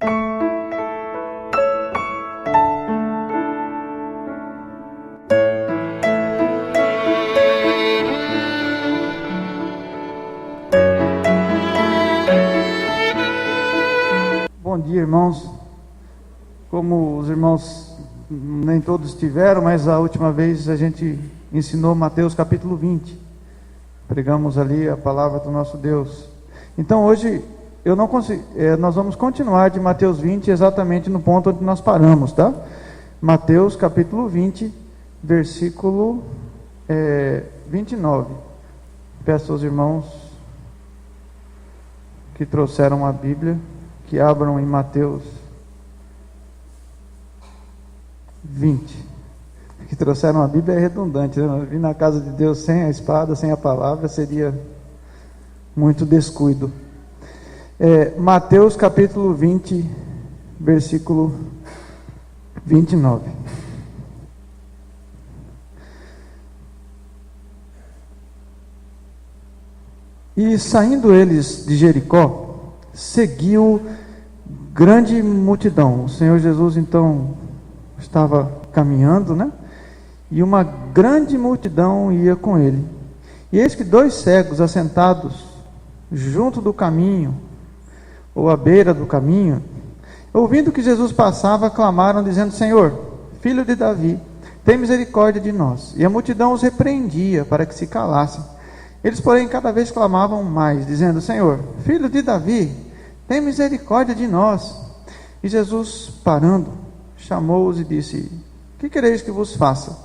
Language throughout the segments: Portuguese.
Bom dia, irmãos. Como os irmãos nem todos estiveram, mas a última vez a gente ensinou Mateus capítulo 20. Pregamos ali a palavra do nosso Deus. Então hoje nós vamos continuar de Mateus 20 exatamente no ponto onde nós paramos, tá? Mateus capítulo 20, versículo 29. Peço aos irmãos que trouxeram a Bíblia que abram em Mateus 20. Que trouxeram a Bíblia é redundante, né? Vir na casa de Deus sem a espada, sem a palavra, seria muito descuido. Mateus capítulo 20, versículo 29. E saindo eles de Jericó, seguiu grande multidão. O Senhor Jesus então estava caminhando, né? E uma grande multidão ia com ele. E eis que 2 cegos assentados junto do caminho, ou à beira do caminho, ouvindo que Jesus passava, clamaram dizendo: Senhor, filho de Davi, tem misericórdia de nós. E a multidão os repreendia para que se calassem. Eles, porém, cada vez clamavam mais, dizendo: Senhor, filho de Davi, tem misericórdia de nós. E Jesus, parando, chamou-os e disse: que quereis que vos faça?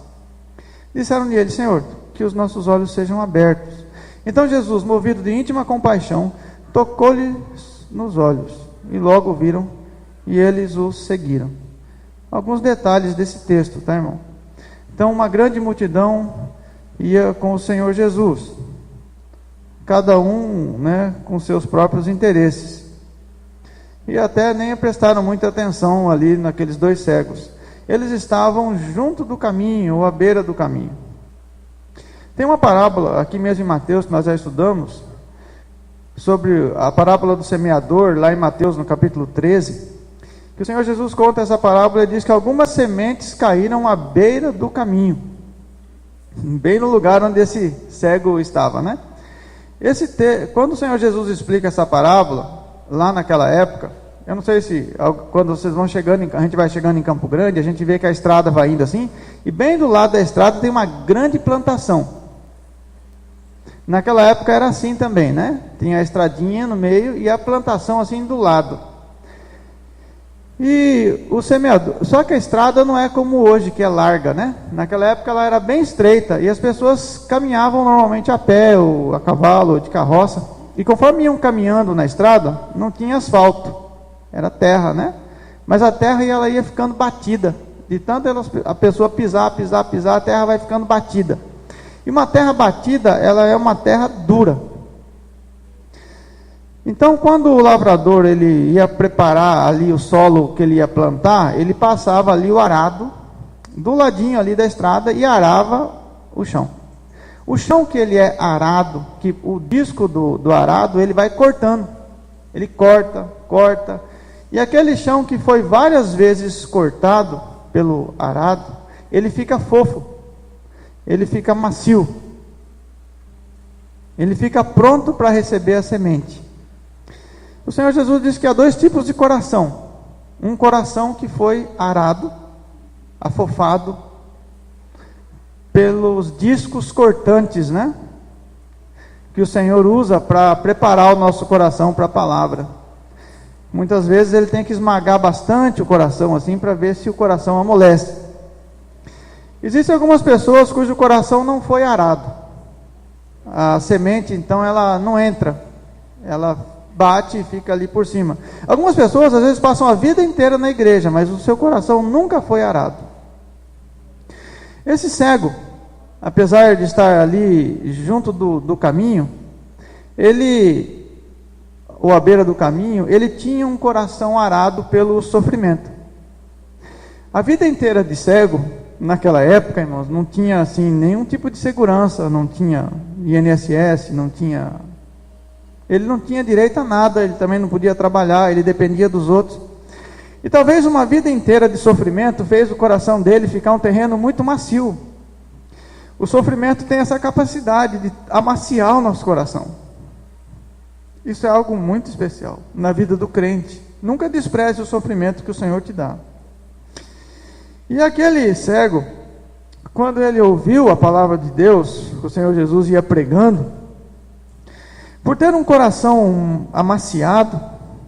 Disseram-lhe eles: Senhor, que os nossos olhos sejam abertos. Então Jesus, movido de íntima compaixão, tocou-lhes nos olhos, e logo viram, e eles os seguiram. Alguns detalhes desse texto, tá, irmão? Então, uma grande multidão ia com o Senhor Jesus, cada um, né, com seus próprios interesses. E até nem prestaram muita atenção ali naqueles 2 cegos. Eles estavam junto do caminho, ou à beira do caminho. Tem uma parábola, aqui mesmo em Mateus, que nós já estudamos, sobre a parábola do semeador, lá em Mateus, no capítulo 13, que o Senhor Jesus conta essa parábola e diz que algumas sementes caíram à beira do caminho, bem no lugar onde esse cego estava, né? Quando o Senhor Jesus explica essa parábola, lá naquela época, eu não sei se quando vocês vão chegando, a gente vai chegando em Campo Grande, a gente vê que a estrada vai indo assim, e bem do lado da estrada tem uma grande plantação. Naquela época era assim também, né? Tinha a estradinha no meio e a plantação assim do lado. E o semeador, só que a estrada não é como hoje, que é larga, né? Naquela época ela era bem estreita e as pessoas caminhavam normalmente a pé, ou a cavalo, ou de carroça. E conforme iam caminhando na estrada, não tinha asfalto, era terra, né? Mas a terra ela ia ficando batida, de tanto a pessoa pisar, a terra vai ficando batida. E uma terra batida, ela é uma terra dura. Então, quando o lavrador ele ia preparar ali o solo que ele ia plantar, ele passava ali o arado, do ladinho ali da estrada, e arava o chão. O chão que ele é arado, que o disco do arado, ele vai cortando. Ele corta. E aquele chão que foi várias vezes cortado pelo arado, ele fica fofo. Ele fica macio. Ele fica pronto para receber a semente. O Senhor Jesus disse que há 2 tipos de coração. Um coração que foi arado, afofado, pelos discos cortantes, né? Que o Senhor usa para preparar o nosso coração para a palavra. Muitas vezes ele tem que esmagar bastante o coração assim para ver se o coração amolece. Existem algumas pessoas cujo coração não foi arado. A semente então ela não entra, ela bate e fica ali por cima. Algumas pessoas às vezes passam a vida inteira na igreja, mas o seu coração nunca foi arado. Esse cego, apesar de estar ali junto do caminho, ou à beira do caminho, ele tinha um coração arado pelo sofrimento. A vida inteira de cego, naquela época, irmãos, não tinha assim nenhum tipo de segurança, não tinha INSS, ele não tinha direito a nada, ele também não podia trabalhar, ele dependia dos outros. E talvez uma vida inteira de sofrimento fez o coração dele ficar um terreno muito macio. O sofrimento tem essa capacidade de amaciar o nosso coração. Isso é algo muito especial na vida do crente. Nunca despreze o sofrimento que o Senhor te dá. E aquele cego, quando ele ouviu a palavra de Deus, que o Senhor Jesus ia pregando, por ter um coração amaciado,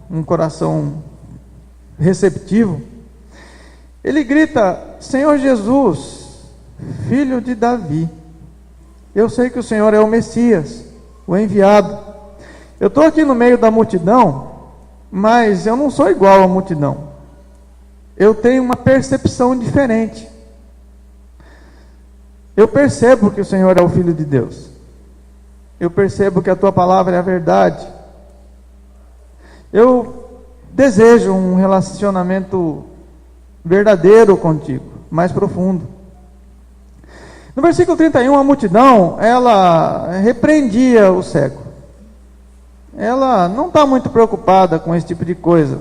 um coração receptivo, ele grita: Senhor Jesus, filho de Davi, eu sei que o Senhor é o Messias, o enviado. Eu estou aqui no meio da multidão, mas eu não sou igual à multidão. Eu tenho uma percepção diferente. Eu percebo que o Senhor é o Filho de Deus. Eu percebo que a tua palavra é a verdade. Eu desejo um relacionamento verdadeiro contigo, mais profundo. No versículo 31, a multidão, ela repreendia o cego. Ela não está muito preocupada com esse tipo de coisa,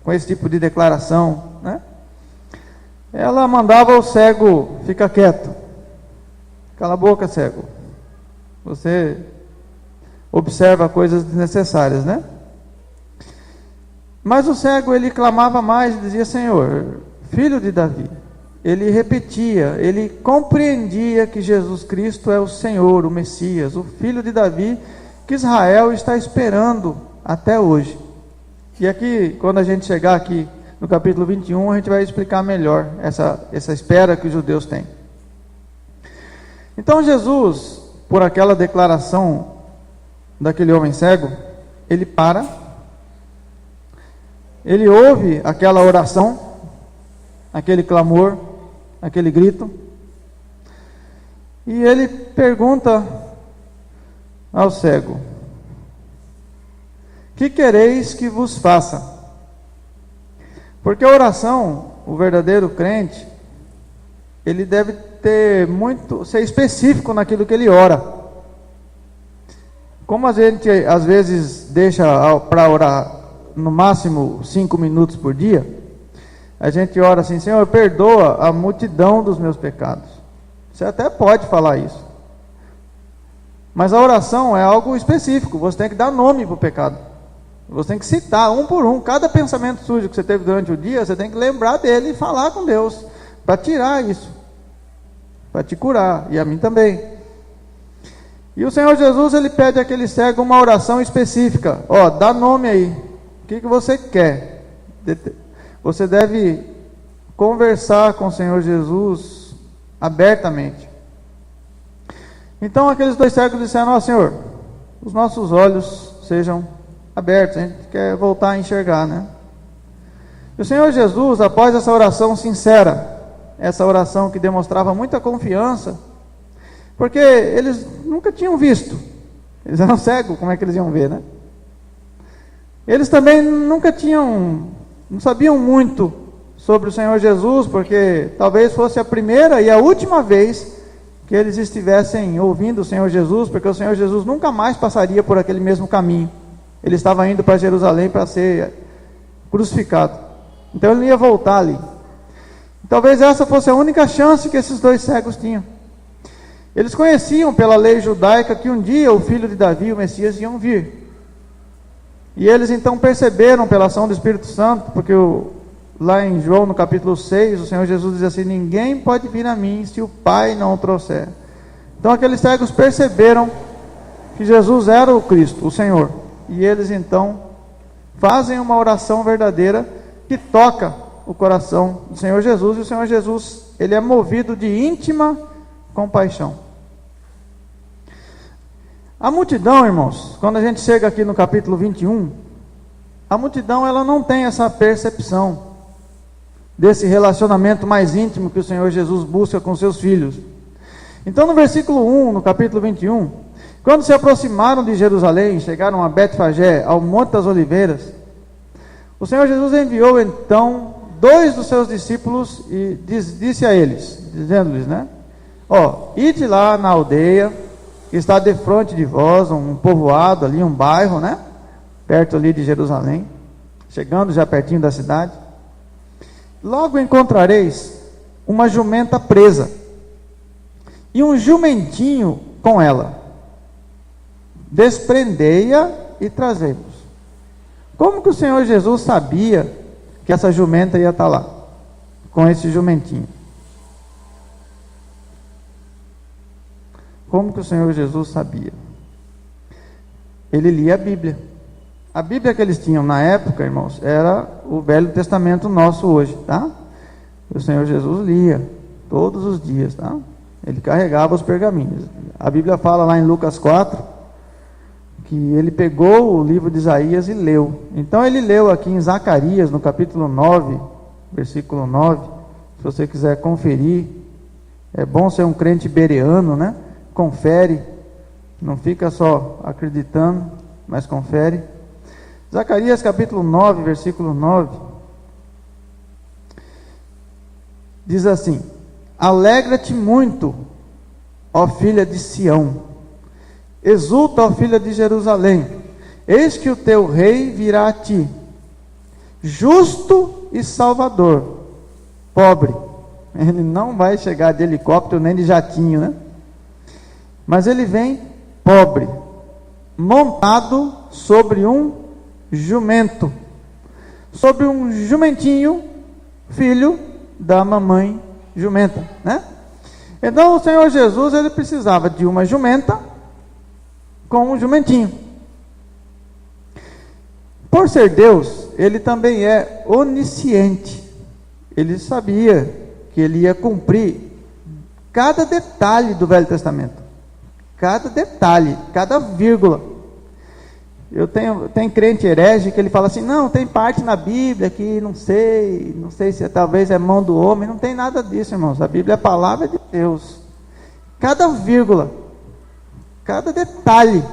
com esse tipo de declaração, né? Ela mandava o cego: fica quieto, cala a boca, cego, você observa coisas desnecessárias, né? Mas o cego, ele clamava mais e dizia: Senhor, filho de Davi. Ele repetia, ele compreendia que Jesus Cristo é o Senhor, o Messias, o filho de Davi, que Israel está esperando até hoje. E aqui, quando a gente chegar aqui no capítulo 21, a gente vai explicar melhor essa espera que os judeus têm. Então Jesus, por aquela declaração daquele homem cego, ele para, ele ouve aquela oração, aquele clamor, aquele grito, e ele pergunta ao cego: que quereis que vos faça? Porque a oração, o verdadeiro crente, ele deve ser específico naquilo que ele ora. Como a gente às vezes deixa para orar no máximo 5 minutos por dia, a gente ora assim: Senhor, perdoa a multidão dos meus pecados. Você até pode falar isso, mas a oração é algo específico. Você tem que dar nome para o pecado. Você tem que citar um por um. Cada pensamento sujo que você teve durante o dia, você tem que lembrar dele e falar com Deus, para tirar isso, para te curar, e a mim também. E o Senhor Jesus, ele pede àquele cego uma oração específica. Dá nome aí, o que você quer? Você deve conversar com o Senhor Jesus abertamente. Então aqueles 2 cegos disseram: Senhor, os nossos olhos sejam abertos, a gente quer voltar a enxergar, né? E o Senhor Jesus, após essa oração sincera, essa oração que demonstrava muita confiança, porque eles nunca tinham visto, eles eram cegos, como é que eles iam ver, né? Eles também não sabiam muito sobre o Senhor Jesus, porque talvez fosse a primeira e a última vez que eles estivessem ouvindo o Senhor Jesus, porque o Senhor Jesus nunca mais passaria por aquele mesmo caminho. Ele estava indo para Jerusalém para ser crucificado, então ele não ia voltar ali. Talvez essa fosse a única chance que esses 2 cegos tinham. Eles conheciam pela lei judaica que um dia o filho de Davi, o Messias, iam vir. E eles então perceberam pela ação do Espírito Santo, porque lá em João, no capítulo 6, o Senhor Jesus diz assim: ninguém pode vir a mim se o Pai não o trouxer. Então aqueles cegos perceberam que Jesus era o Cristo, o Senhor. E eles então fazem uma oração verdadeira que toca o coração do Senhor Jesus. E o Senhor Jesus, ele é movido de íntima compaixão. A multidão, irmãos, quando a gente chega aqui no capítulo 21, a multidão, ela não tem essa percepção desse relacionamento mais íntimo que o Senhor Jesus busca com seus filhos. Então no versículo 1, no capítulo 21, quando se aproximaram de Jerusalém, chegaram a Betfagé, ao Monte das Oliveiras, o Senhor Jesus enviou então 2 dos seus discípulos e disse a eles, dizendo-lhes, né? Ide lá na aldeia, que está defronte de vós, um povoado ali, um bairro, né? Perto ali de Jerusalém, chegando já pertinho da cidade. logo encontrareis uma jumenta presa, e um jumentinho com ela. Desprendei-a e trazei-vos. Como que o Senhor Jesus sabia que essa jumenta ia estar lá, com esse jumentinho? Como que o Senhor Jesus sabia? Ele lia a Bíblia. A Bíblia que eles tinham na época, irmãos, era o Velho Testamento nosso hoje, tá? O Senhor Jesus lia todos os dias, tá? Ele carregava os pergaminhos. A Bíblia fala lá em Lucas 4 que ele pegou o livro de Isaías e leu. Então ele leu aqui em Zacarias, no capítulo 9, versículo 9. Se você quiser conferir, é bom ser um crente bereano, né? Confere, não fica só acreditando, mas confere. Zacarias capítulo 9, versículo 9, diz assim: alegra-te muito, ó filha de Sião, exulta, ó filha de Jerusalém, eis que o teu rei virá a ti, justo e salvador, pobre. Ele não vai chegar de helicóptero nem de jatinho, né? Mas ele vem pobre, montado sobre um jumento, sobre um jumentinho, filho da mamãe jumenta, né? Então o Senhor Jesus, ele precisava de uma jumenta com um jumentinho. Por ser Deus, ele também é onisciente. Ele sabia que ele ia cumprir cada detalhe do Velho Testamento. Cada detalhe, cada vírgula. Tem crente herege que ele fala assim: não, tem parte na Bíblia que não sei se talvez é mão do homem. Não tem nada disso, irmãos. A Bíblia é a palavra de Deus. Cada vírgula, cada detalhe.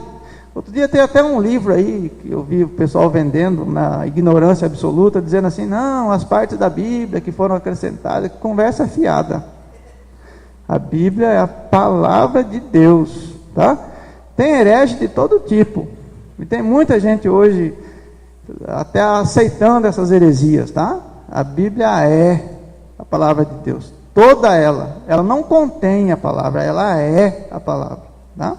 Outro dia tem até um livro aí que eu vi o pessoal vendendo na ignorância absoluta, dizendo assim: não, as partes da Bíblia que foram acrescentadas. Conversa fiada. A Bíblia é a palavra de Deus, tá? Tem herege de todo tipo. E tem muita gente hoje até aceitando essas heresias, tá? A Bíblia é a palavra de Deus. Toda ela não contém a palavra, ela é a palavra, tá?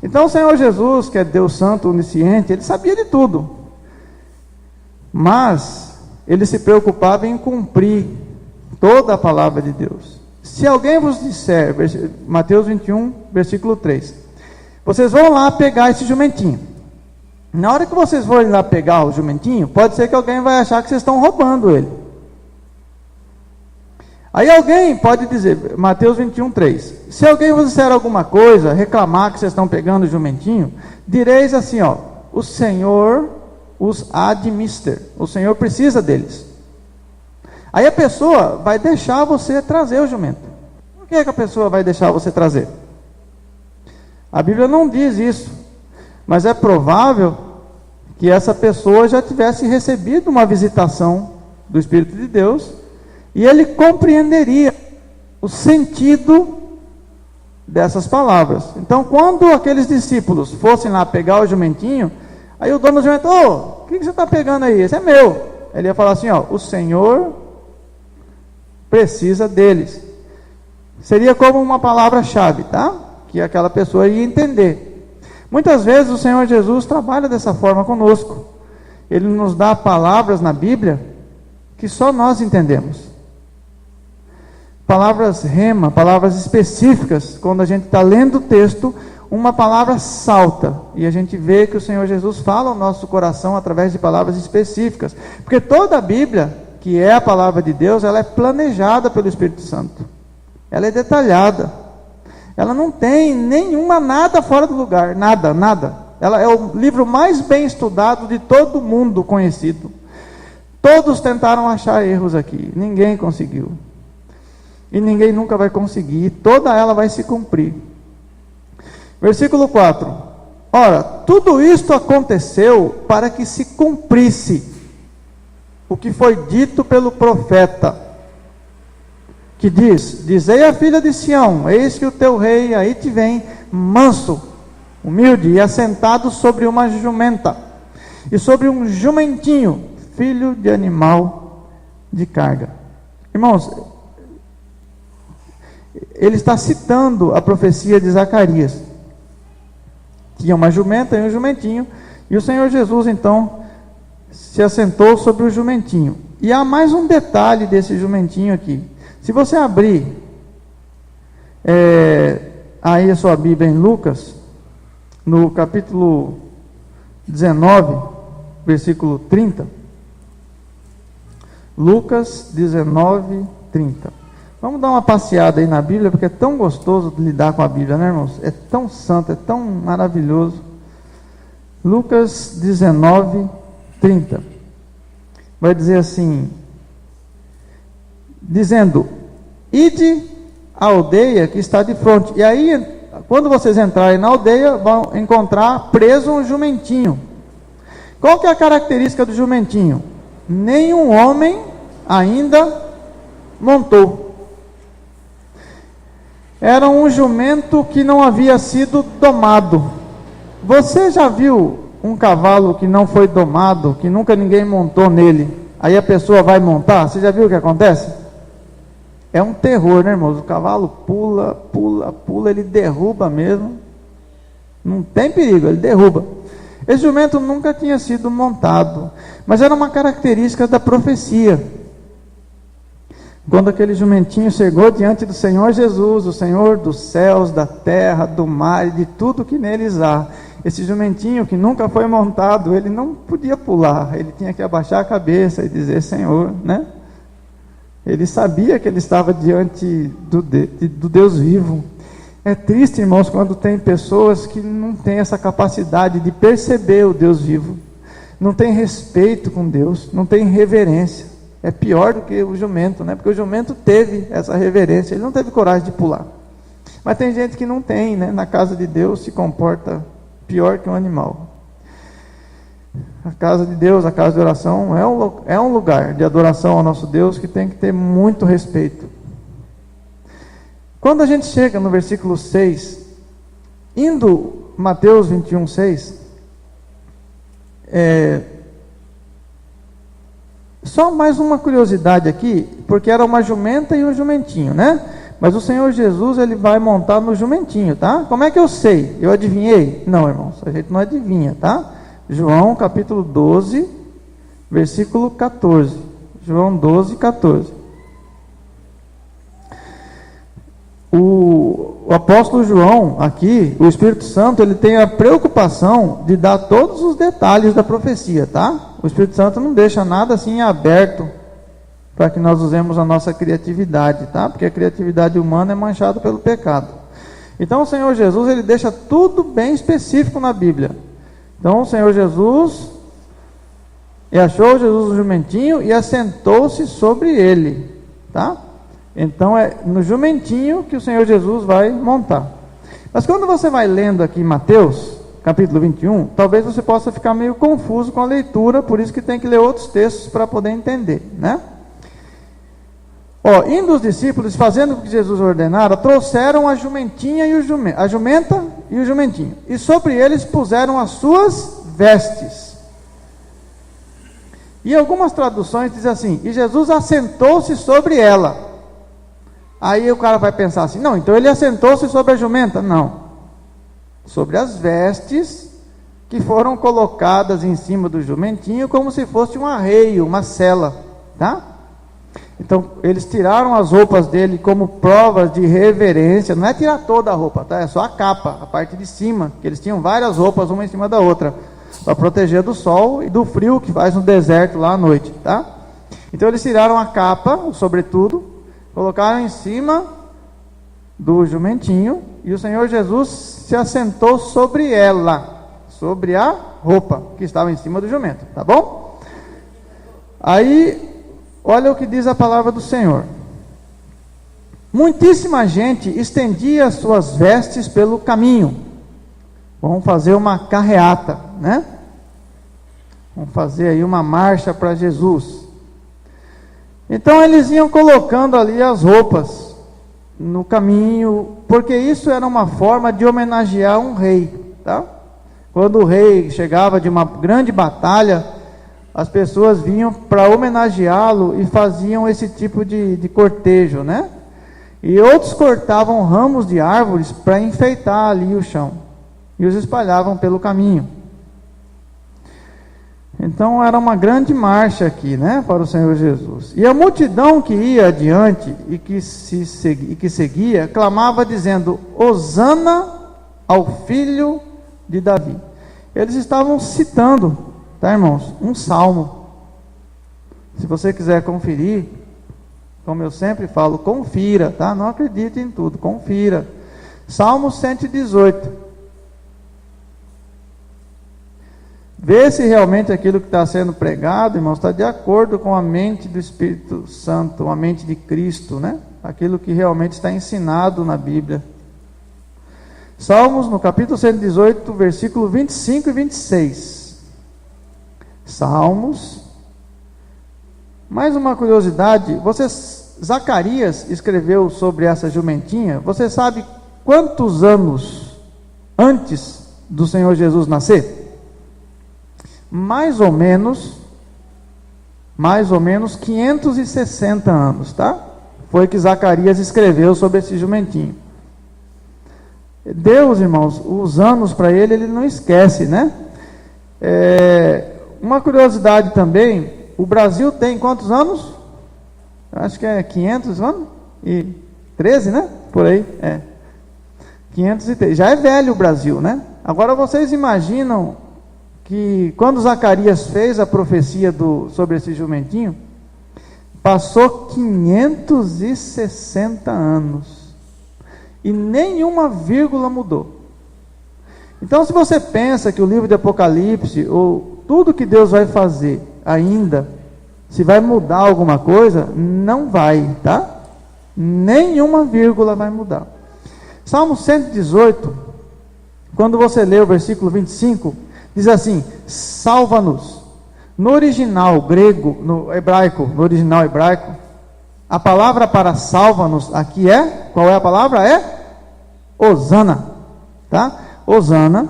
Então o Senhor Jesus, que é Deus Santo, onisciente, ele sabia de tudo. Mas ele se preocupava em cumprir toda a palavra de Deus. Se alguém vos disser, Mateus 21, versículo 3, vocês vão lá pegar esse jumentinho. Na hora que vocês forem lá pegar o jumentinho, pode ser que alguém vai achar que vocês estão roubando ele. Aí alguém pode dizer, Mateus 21, 3, se alguém vos disser alguma coisa, reclamar que vocês estão pegando o jumentinho, direis assim, ó, o Senhor os administra, o Senhor precisa deles. Aí a pessoa vai deixar você trazer o jumento. Por que a pessoa vai deixar você trazer? A Bíblia não diz isso, mas é provável que essa pessoa já tivesse recebido uma visitação do Espírito de Deus, e ele compreenderia o sentido dessas palavras. Então, quando aqueles discípulos fossem lá pegar o jumentinho, aí o dono do jumento: o que você está pegando aí? Esse é meu. Ele ia falar assim, ó, o Senhor precisa deles. Seria como uma palavra-chave, tá? Que aquela pessoa ia entender. Muitas vezes o Senhor Jesus trabalha dessa forma conosco. Ele nos dá palavras na Bíblia que só nós entendemos. Palavras rema, palavras específicas. Quando a gente está lendo o texto, uma palavra salta, e a gente vê que o Senhor Jesus fala ao nosso coração através de palavras específicas. Porque toda a Bíblia, que é a palavra de Deus, ela é planejada pelo Espírito Santo. Ela é detalhada. Ela não tem nenhuma nada fora do lugar, nada. Ela é o livro mais bem estudado de todo mundo conhecido. Todos tentaram achar erros aqui, ninguém conseguiu. E ninguém nunca vai conseguir, toda ela vai se cumprir. Versículo 4. Ora, tudo isto aconteceu para que se cumprisse o que foi dito pelo profeta, que diz: dizei à filha de Sião, eis que o teu rei aí te vem, manso, humilde e assentado sobre uma jumenta, e sobre um jumentinho, filho de animal de carga. Irmãos, ele está citando a profecia de Zacarias. Tinha uma jumenta e um jumentinho, e o Senhor Jesus então se assentou sobre o jumentinho. E há mais um detalhe desse jumentinho aqui. Se você abrir aí a sua Bíblia em Lucas, no capítulo 19, versículo 30. Lucas 19, 30. Vamos dar uma passeada aí na Bíblia, porque é tão gostoso lidar com a Bíblia, né, irmãos? É tão santo, é tão maravilhoso. Lucas 19, 30. Vai dizer assim, dizendo: ide à aldeia que está de frente. E aí, quando vocês entrarem na aldeia, vão encontrar preso um jumentinho. Qual que é a característica do jumentinho? Nenhum homem ainda montou. Era um jumento que não havia sido domado. Você já viu um cavalo que não foi domado, que nunca ninguém montou nele? Aí a pessoa vai montar, você já viu o que acontece? É um terror, né, irmãos? O cavalo pula, pula, pula, ele derruba mesmo. Não tem perigo, ele derruba. Esse jumento nunca tinha sido montado, mas era uma característica da profecia. Quando aquele jumentinho chegou diante do Senhor Jesus, o Senhor dos céus, da terra, do mar e de tudo que neles há, esse jumentinho que nunca foi montado, ele não podia pular, ele tinha que abaixar a cabeça e dizer: Senhor, né? Ele sabia que ele estava diante do Deus vivo. É triste, irmãos, quando tem pessoas que não têm essa capacidade de perceber o Deus vivo, não tem respeito com Deus, não tem reverência. É pior do que o jumento, né? Porque o jumento teve essa reverência, ele não teve coragem de pular. Mas tem gente que não tem, né? Na casa de Deus se comporta pior que um animal. A casa de Deus, a casa de oração, é um lugar de adoração ao nosso Deus que tem que ter muito respeito. Quando a gente chega no versículo 6, indo Mateus 21, 6, só mais uma curiosidade aqui, porque era uma jumenta e um jumentinho, né? Mas o Senhor Jesus, ele vai montar no jumentinho, tá? Como é que eu sei? Eu adivinhei? Não, irmãos, a gente não adivinha, tá? João capítulo 12, versículo 14. João 12, 14. O apóstolo João, aqui, o Espírito Santo, ele tem a preocupação de dar todos os detalhes da profecia, tá? O Espírito Santo não deixa nada assim aberto para que nós usemos a nossa criatividade, tá? Porque a criatividade humana é manchada pelo pecado. Então o Senhor Jesus, ele deixa tudo bem específico na Bíblia. Então o Senhor Jesus, e achou Jesus um jumentinho e assentou-se sobre ele, tá? Então é no jumentinho que o Senhor Jesus vai montar. Mas quando você vai lendo aqui Mateus, capítulo 21, talvez você possa ficar meio confuso com a leitura, por isso que tem que ler outros textos para poder entender, né? Indo os discípulos, fazendo o que Jesus ordenara, trouxeram a jumentinha e a jumenta e o jumentinho, e sobre eles puseram as suas vestes. E algumas traduções dizem assim: e Jesus assentou-se sobre ela. Aí o cara vai pensar assim: não, então ele assentou-se sobre a jumenta. Não, sobre as vestes que foram colocadas em cima do jumentinho, como se fosse um arreio, uma sela, tá? Então eles tiraram as roupas dele como provas de reverência. Não é tirar toda a roupa, tá? É só a capa, a parte de cima, que eles tinham várias roupas uma em cima da outra, para proteger do sol e do frio que faz no deserto lá à noite, tá? Então eles tiraram a capa, o sobretudo, colocaram em cima do jumentinho, e o Senhor Jesus se assentou sobre ela, sobre a roupa que estava em cima do jumento, tá bom? Aí, olha o que diz a palavra do Senhor. Muitíssima gente estendia as suas vestes pelo caminho. Vamos fazer uma carreata, né? Vamos fazer aí uma marcha para Jesus. Então eles iam colocando ali as roupas no caminho, porque isso era uma forma de homenagear um rei, tá? Quando o rei chegava de uma grande batalha, as pessoas vinham para homenageá-lo e faziam esse tipo de cortejo, né? E outros cortavam ramos de árvores para enfeitar ali o chão e os espalhavam pelo caminho. Então era uma grande marcha aqui, né, para o Senhor Jesus. E a multidão que ia adiante e que seguia, clamava dizendo: Hosana ao filho de Davi. Eles estavam citando, tá, irmãos, um salmo. Se você quiser conferir, como eu sempre falo, confira, tá? Não acredite em tudo, confira. Salmo 118. Vê se realmente aquilo que está sendo pregado, irmãos, está de acordo com a mente do Espírito Santo, a mente de Cristo, né? Aquilo que realmente está ensinado na Bíblia. Salmos, no capítulo 118, versículo 25 e 26. Salmos. Mais uma curiosidade, Zacarias escreveu sobre essa jumentinha. Você sabe quantos anos antes do Senhor Jesus nascer? Mais ou menos 560 anos, tá? Foi que Zacarias escreveu sobre esse jumentinho. Deus, irmãos, os anos para ele não esquece, né? Uma curiosidade também, o Brasil tem quantos anos? Acho que é 500 anos? E 13, né? Por aí, 503. Já é velho o Brasil, né? Agora vocês imaginam que quando Zacarias fez a profecia sobre esse jumentinho, passou 560 anos e nenhuma vírgula mudou. Então, se você pensa que o livro de Apocalipse, ou tudo que Deus vai fazer ainda, se vai mudar alguma coisa, não vai, tá? Nenhuma vírgula vai mudar. Salmo 118, quando você lê o versículo 25, diz assim: salva-nos. No original grego, no original hebraico, a palavra para salva-nos aqui qual é a palavra? É Hosana, tá? Hosana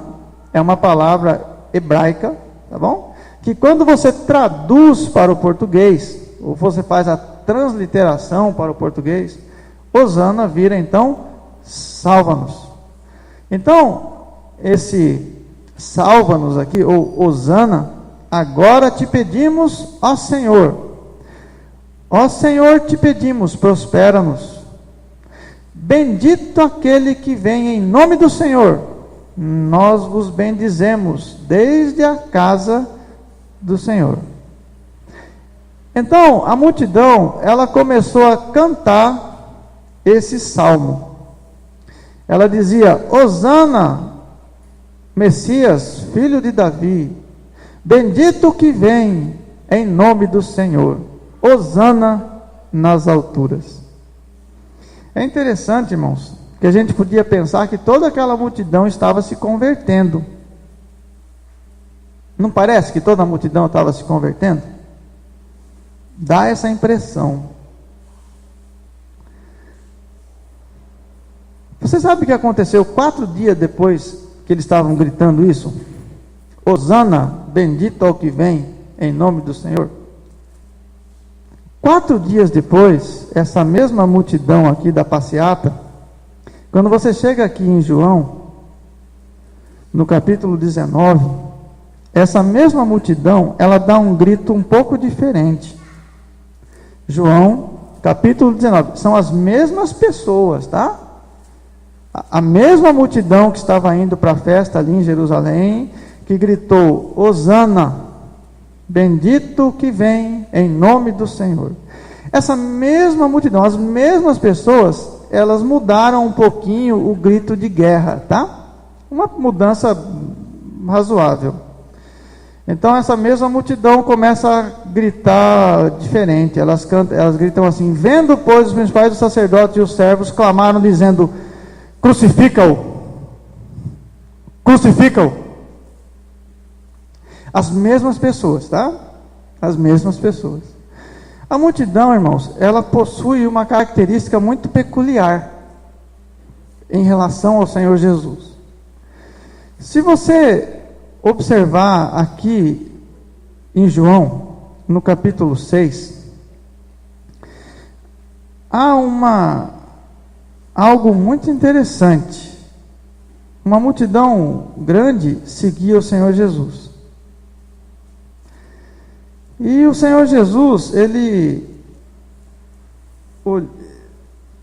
é uma palavra hebraica, tá bom? Que quando você traduz para o português, ou você faz a transliteração para o português, Hosana vira então salva-nos. Então, esse salva-nos aqui, ou Hosana, agora te pedimos, ó Senhor, te pedimos, prospera-nos. Bendito aquele que vem em nome do Senhor, nós vos bendizemos desde a casa do Senhor. Então, a multidão, ela começou a cantar esse salmo. Ela dizia: Hosana, Messias, filho de Davi, bendito que vem em nome do Senhor, Hosana nas alturas. É interessante, irmãos, que a gente podia pensar que toda aquela multidão estava se convertendo. Não parece que toda a multidão estava se convertendo? Dá essa impressão. Você sabe o que aconteceu 4 dias depois que eles estavam gritando isso? Hosana, bendito ao que vem em nome do Senhor. 4 dias depois, essa mesma multidão aqui da passeata, quando você chega aqui em João, no capítulo 19, essa mesma multidão, ela dá um grito um pouco diferente. João, capítulo 19, são as mesmas pessoas, tá? A mesma multidão que estava indo para a festa ali em Jerusalém, que gritou: Hosana, bendito que vem em nome do Senhor. Essa mesma multidão, as mesmas pessoas, elas mudaram um pouquinho o grito de guerra, tá? Uma mudança razoável. Então essa mesma multidão começa a gritar diferente. Elas gritam assim: vendo, pois, os principais dos sacerdotes e os servos clamaram dizendo: crucifica-o, crucifica-o. As mesmas pessoas, tá? As mesmas pessoas. A multidão, irmãos, ela possui uma característica muito peculiar em relação ao Senhor Jesus. Se você observar aqui em João, no capítulo 6, há algo muito interessante. Uma multidão grande seguia o Senhor Jesus. E o Senhor Jesus,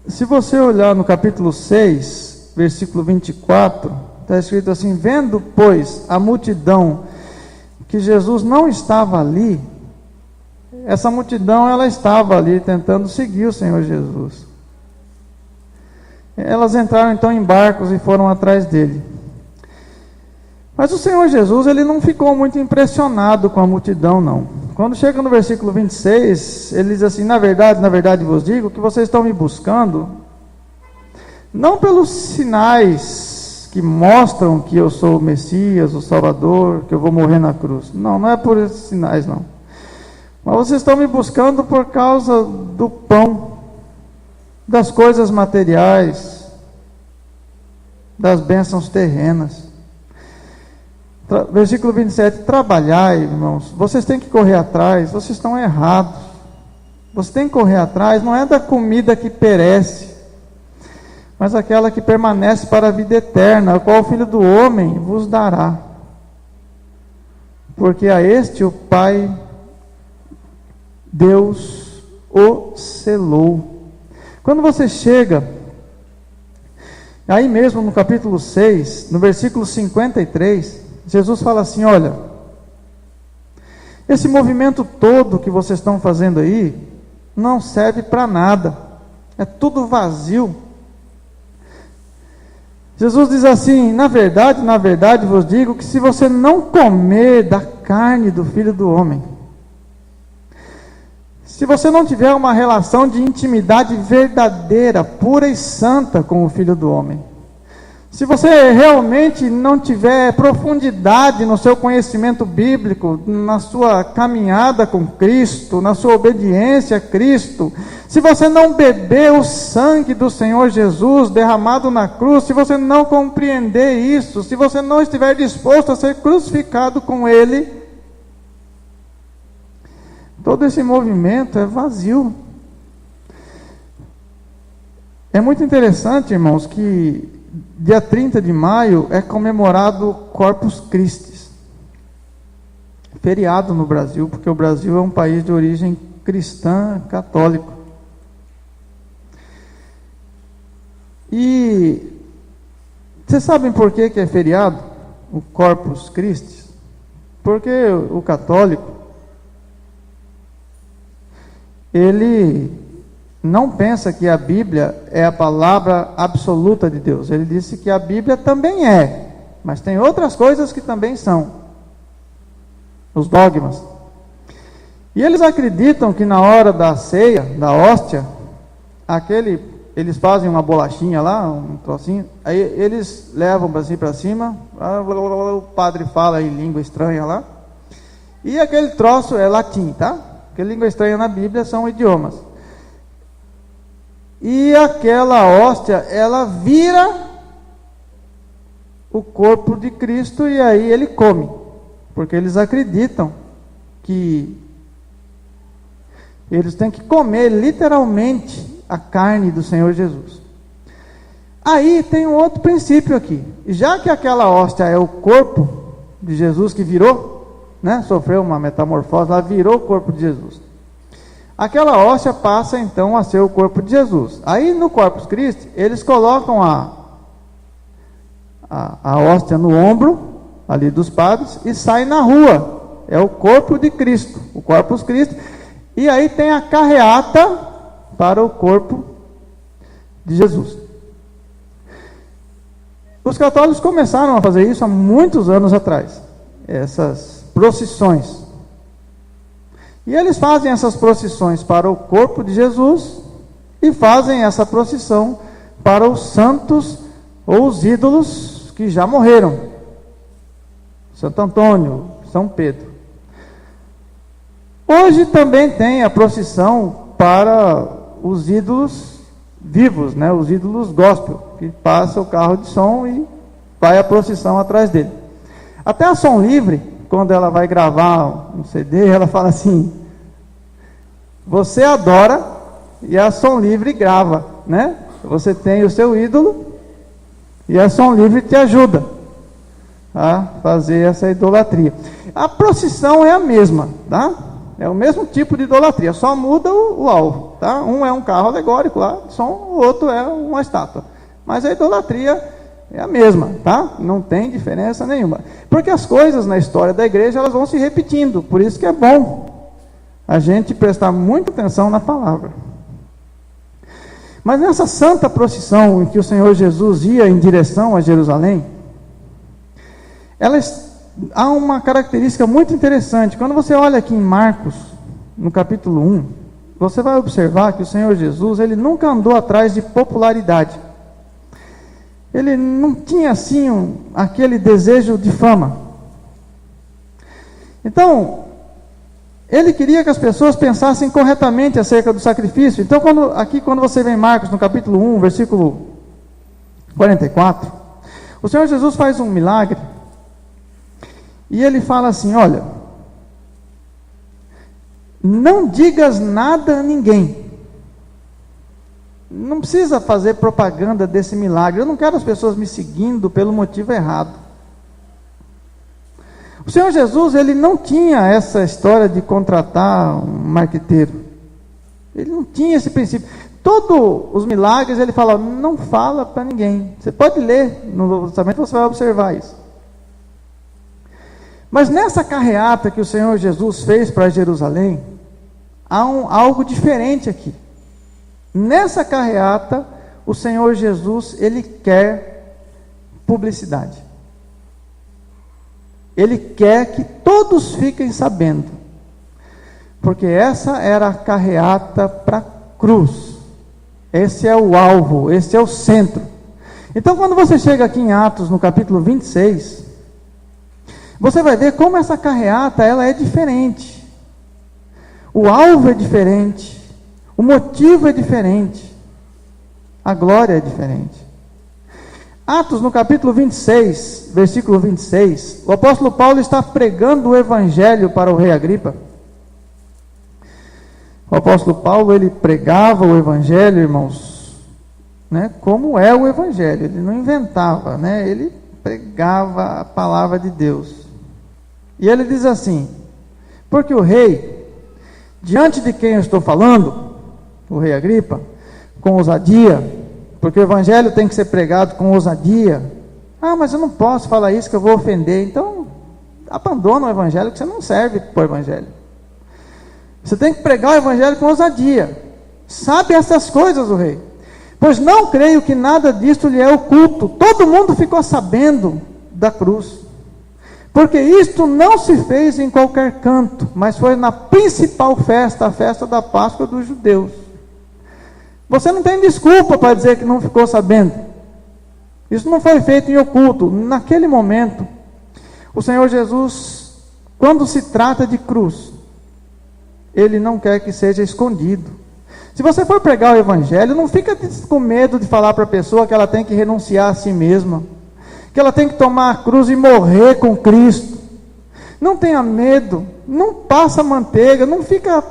se você olhar no capítulo 6, versículo 24, está escrito assim: vendo, pois, a multidão que Jesus não estava ali, essa multidão, ela estava ali tentando seguir o Senhor Jesus. Elas entraram então em barcos e foram atrás dele. Mas o Senhor Jesus, ele não ficou muito impressionado com a multidão, não. Quando chega no versículo 26, ele diz assim: na verdade vos digo que vocês estão me buscando, não pelos sinais que mostram que eu sou o Messias, o Salvador, que eu vou morrer na cruz. Não é por esses sinais, não. Mas vocês estão me buscando por causa do pão, das coisas materiais, das bênçãos terrenas. Versículo 27, trabalhai, irmãos, vocês têm que correr atrás, vocês estão errados. Vocês têm que correr atrás, não é da comida que perece, mas aquela que permanece para a vida eterna, a qual o Filho do Homem vos dará. Porque a este o Pai, Deus, o selou. Quando você chega, aí mesmo no capítulo 6, no versículo 53, Jesus fala assim: olha, esse movimento todo que vocês estão fazendo aí, não serve para nada, é tudo vazio. Jesus diz assim: na verdade vos digo que se você não comer da carne do Filho do Homem, se você não tiver uma relação de intimidade verdadeira, pura e santa com o Filho do Homem, se você realmente não tiver profundidade no seu conhecimento bíblico, na sua caminhada com Cristo, na sua obediência a Cristo, se você não beber o sangue do Senhor Jesus derramado na cruz, se você não compreender isso, se você não estiver disposto a ser crucificado com Ele, todo esse movimento é vazio. É muito interessante, irmãos, que dia 30 de maio é comemorado Corpus Christi, feriado no Brasil, porque o Brasil é um país de origem cristã, católico. E vocês sabem por que é feriado o Corpus Christi? Porque o católico, ele não pensa que a Bíblia é a palavra absoluta de Deus. Ele disse que a Bíblia também é, mas tem outras coisas que também são os dogmas. E eles acreditam que na hora da ceia, da hóstia, eles fazem uma bolachinha lá, um trocinho, aí eles levam assim para cima, o padre fala em língua estranha lá, e aquele troço é latim, tá? Porque língua estranha na Bíblia são idiomas. E aquela hóstia, ela vira o corpo de Cristo e aí ele come. Porque eles acreditam que eles têm que comer literalmente a carne do Senhor Jesus. Aí tem um outro princípio aqui. Já que aquela hóstia é o corpo de Jesus que virou, né, sofreu uma metamorfose, ela virou o corpo de Jesus. Aquela hóstia passa então a ser o corpo de Jesus. Aí no Corpus Christi, eles colocam a hóstia no ombro, ali dos padres, e saem na rua. É o corpo de Cristo, o Corpus Christi. E aí tem a carreata para o corpo de Jesus. Os católicos começaram a fazer isso há muitos anos atrás. Essas procissões. E eles fazem essas procissões para o corpo de Jesus e fazem essa procissão para os santos ou os ídolos que já morreram. Santo Antônio, São Pedro. Hoje também tem a procissão para os ídolos vivos, né? Os ídolos gospel, que passa o carro de som e vai a procissão atrás dele. Até a Som Livre quando ela vai gravar um CD, ela fala assim: você adora e a Som Livre grava, né? Você tem o seu ídolo e a Som Livre te ajuda a fazer essa idolatria. A procissão é a mesma, tá? É o mesmo tipo de idolatria, só muda o alvo, tá? Um é um carro alegórico lá, o outro é uma estátua. Mas a idolatria é a mesma, tá? Não tem diferença nenhuma. Porque as coisas na história da igreja, elas vão se repetindo. Por isso que é bom a gente prestar muita atenção na palavra. Mas nessa santa procissão em que o Senhor Jesus ia em direção a Jerusalém, há uma característica muito interessante. Quando você olha aqui em Marcos, no capítulo 1, você vai observar que o Senhor Jesus, ele nunca andou atrás de popularidade. Ele não tinha assim aquele desejo de fama. Então, ele queria que as pessoas pensassem corretamente acerca do sacrifício. Então, quando você vê em Marcos, no capítulo 1, versículo 44, o Senhor Jesus faz um milagre. E ele fala assim: olha, não digas nada a ninguém. Não precisa fazer propaganda desse milagre. Eu não quero as pessoas me seguindo pelo motivo errado. O Senhor Jesus, ele não tinha essa história de contratar um marqueteiro. Ele não tinha esse princípio. Todos os milagres, ele fala: não fala para ninguém. Você pode ler no Novo Testamento, você vai observar isso. Mas nessa carreata que o Senhor Jesus fez para Jerusalém, há algo diferente aqui. Nessa carreata, o Senhor Jesus, ele quer publicidade. Ele quer que todos fiquem sabendo. Porque essa era a carreata para a cruz. Esse é o alvo, esse é o centro. Então, quando você chega aqui em Atos, no capítulo 26, você vai ver como essa carreata, ela é diferente. O alvo é diferente. O motivo é diferente. A glória é diferente. Atos, no capítulo 26, versículo 26, o apóstolo Paulo está pregando o evangelho para o rei Agripa. O apóstolo Paulo, ele pregava o evangelho, irmãos, né, como é o evangelho. Ele não inventava, né, ele pregava a palavra de Deus. E ele diz assim: porque o rei, diante de quem eu estou falando, o rei Agripa, com ousadia, porque o evangelho tem que ser pregado com ousadia. Ah, mas eu não posso falar isso que eu vou ofender. Então, abandona o evangelho, que você não serve para o evangelho. Você tem que pregar o evangelho com ousadia. Sabe essas coisas, o rei? Pois não creio que nada disto lhe é oculto. Todo mundo ficou sabendo da cruz. Porque isto não se fez em qualquer canto, mas foi na principal festa, a festa da Páscoa dos judeus. Você não tem desculpa para dizer que não ficou sabendo. Isso não foi feito em oculto. Naquele momento, o Senhor Jesus, quando se trata de cruz, Ele não quer que seja escondido. Se você for pregar o evangelho, não fica com medo de falar para a pessoa que ela tem que renunciar a si mesma, que ela tem que tomar a cruz e morrer com Cristo. Não tenha medo, não passa manteiga, não fica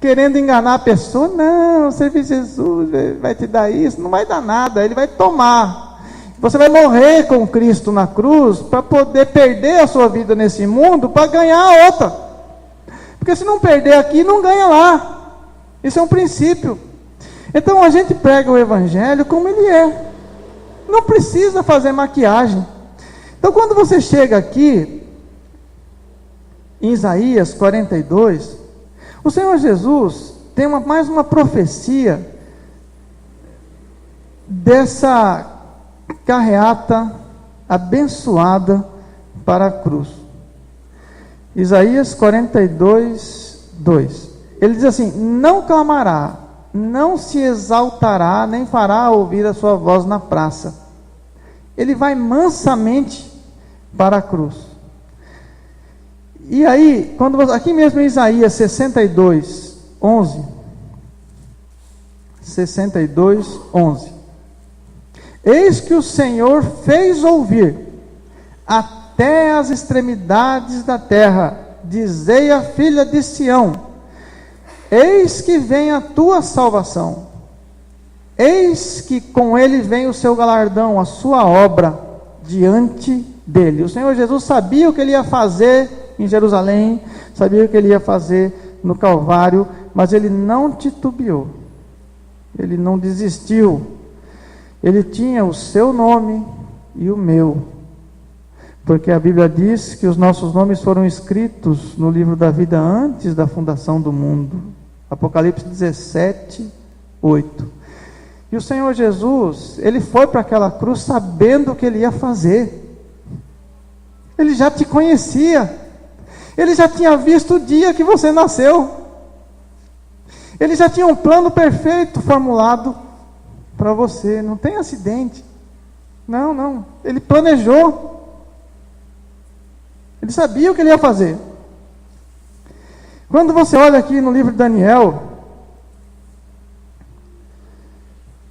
querendo enganar a pessoa. Não, o serviço de Jesus vai te dar isso. Não vai dar nada, Ele vai tomar. Você vai morrer com Cristo na cruz para poder perder a sua vida nesse mundo para ganhar a outra. Porque se não perder aqui, não ganha lá. Isso é um princípio. Então a gente prega o evangelho como ele é. Não precisa fazer maquiagem. Então quando você chega aqui em Isaías 42, o Senhor Jesus tem mais uma profecia dessa carreata abençoada para a cruz. Isaías 42, 2. Ele diz assim: não clamará, não se exaltará, nem fará ouvir a sua voz na praça. Ele vai mansamente para a cruz. E aí, aqui mesmo em Isaías 62, 11. 62, 11. Eis que o Senhor fez ouvir a até as extremidades da terra. Dizei à filha de Sião: eis que vem a tua salvação, eis que com ele vem o seu galardão, a sua obra diante dele. O Senhor Jesus sabia o que ele ia fazer em Jerusalém, sabia o que ele ia fazer no Calvário, mas ele não titubeou, ele não desistiu. Ele tinha o seu nome e o meu, porque a Bíblia diz que os nossos nomes foram escritos no livro da vida antes da fundação do mundo. Apocalipse 17, 8. E o Senhor Jesus, ele foi para aquela cruz sabendo o que ele ia fazer. Ele já te conhecia. Ele já tinha visto o dia que você nasceu. Ele já tinha um plano perfeito formulado para você. Não tem acidente. Não. Ele planejou. Ele sabia o que ele ia fazer. Quando você olha aqui no livro de Daniel,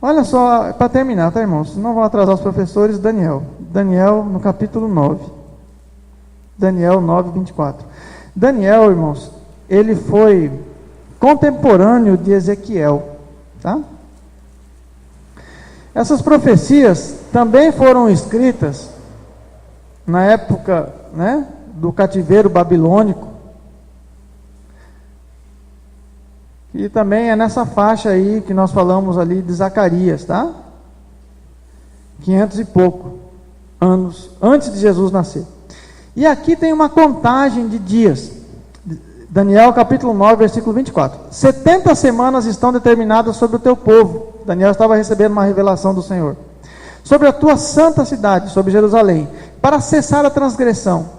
olha só, para terminar, tá, irmãos? Não vão atrasar os professores. Daniel no capítulo 9. Daniel 9, 24. Daniel, irmãos, ele foi contemporâneo de Ezequiel, tá? Essas profecias também foram escritas na época, né, do cativeiro babilônico. E também é nessa faixa aí que nós falamos ali de Zacarias, tá? 500 e pouco anos antes de Jesus nascer. E aqui tem uma contagem de dias. Daniel capítulo 9, versículo 24. 70 semanas estão determinadas sobre o teu povo. Daniel estava recebendo uma revelação do Senhor. Sobre a tua santa cidade, sobre Jerusalém, para cessar a transgressão.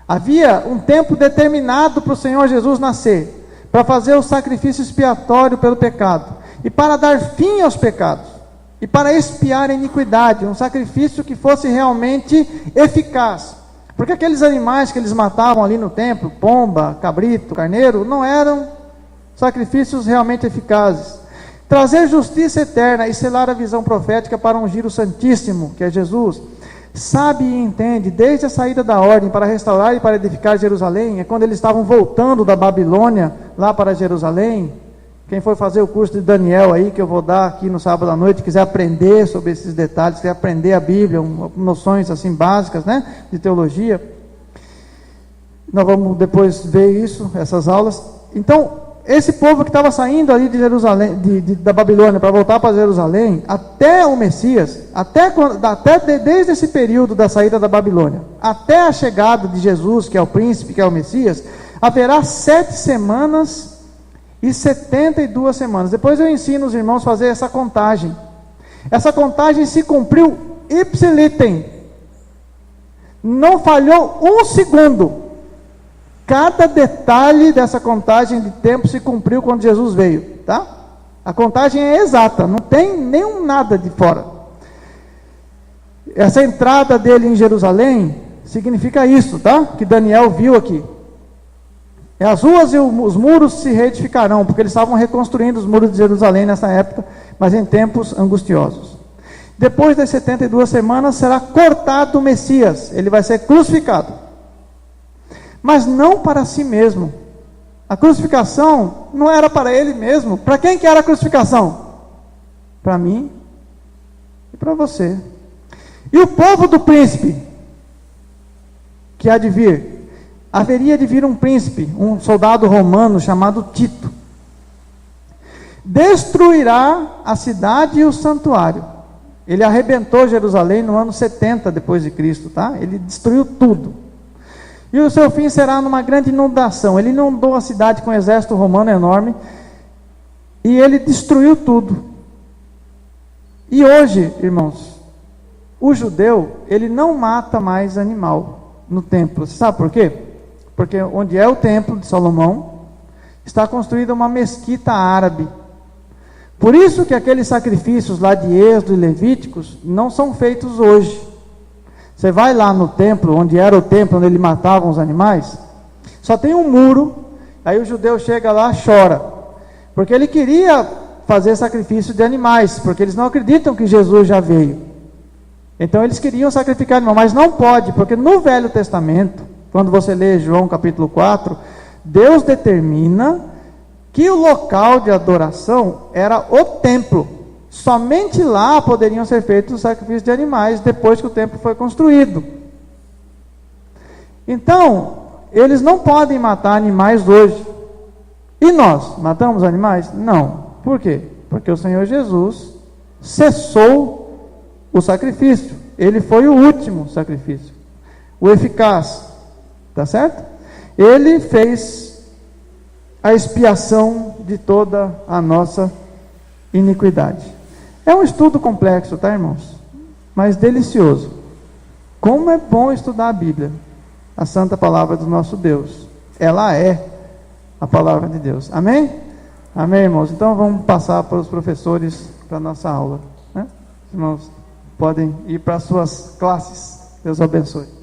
Havia um tempo determinado para o Senhor Jesus nascer, para fazer o sacrifício expiatório pelo pecado, e para dar fim aos pecados, e para expiar a iniquidade, um sacrifício que fosse realmente eficaz. Porque aqueles animais que eles matavam ali no templo, pomba, cabrito, carneiro, não eram sacrifícios realmente eficazes. Trazer justiça eterna e selar a visão profética para ungir o Santíssimo, que é Jesus. Sabe e entende, desde a saída da ordem para restaurar e para edificar Jerusalém, é quando eles estavam voltando da Babilônia, lá para Jerusalém. Quem for fazer o curso de Daniel aí, que eu vou dar aqui no sábado à noite, quiser aprender sobre esses detalhes, quiser aprender a Bíblia, noções assim básicas, né, de teologia, nós vamos depois ver isso, essas aulas. Então, esse povo que estava saindo ali de Jerusalém, da Babilônia, para voltar para Jerusalém, até o Messias, desde esse período da saída da Babilônia, até a chegada de Jesus, que é o príncipe, que é o Messias, haverá 7 semanas e 72 semanas. Depois eu ensino os irmãos a fazer essa contagem. Essa contagem se cumpriu ipsilítem. Não falhou um segundo. Cada detalhe dessa contagem de tempo se cumpriu quando Jesus veio, tá? A contagem é exata, não tem nenhum nada de fora. Essa entrada dele em Jerusalém significa isso, tá? Que Daniel viu aqui. As ruas e os muros se reedificarão, porque eles estavam reconstruindo os muros de Jerusalém nessa época, mas em tempos angustiosos. Depois das 72 semanas será cortado o Messias, ele vai ser crucificado. Mas não para si mesmo. A crucificação não era para ele mesmo. Para quem que era a crucificação? Para mim e para você. E o povo do príncipe, que há de vir? Haveria de vir um príncipe, um soldado romano chamado Tito. Destruirá a cidade e o santuário. Ele arrebentou Jerusalém no ano 70 depois de Cristo, tá? Ele destruiu tudo. E o seu fim será numa grande inundação. Ele inundou a cidade com um exército romano enorme, e ele destruiu tudo. E hoje, irmãos, o judeu, ele não mata mais animal no templo. Você sabe por quê? Porque onde é o templo de Salomão, está construída uma mesquita árabe. Por isso que aqueles sacrifícios lá de Êxodo e Levíticos não são feitos hoje. Você vai lá no templo, onde era o templo, onde ele matavam os animais, só tem um muro, aí o judeu chega lá, chora, porque ele queria fazer sacrifício de animais, porque eles não acreditam que Jesus já veio. Então eles queriam sacrificar animal, mas não pode, porque no Velho Testamento, quando você lê João capítulo 4, Deus determina que o local de adoração era o templo. Somente lá poderiam ser feitos os sacrifícios de animais, depois que o templo foi construído. Então, eles não podem matar animais hoje. E nós, matamos animais? Não. Por quê? Porque o Senhor Jesus cessou o sacrifício. Ele foi o último sacrifício, o eficaz. Tá certo? Ele fez a expiação de toda a nossa iniquidade. É um estudo complexo, tá, irmãos? Mas delicioso. Como é bom estudar a Bíblia, a santa palavra do nosso Deus. Ela é a palavra de Deus. Amém? Amém, irmãos? Então vamos passar para os professores para a nossa aula, né? Os irmãos podem ir para as suas classes. Deus abençoe.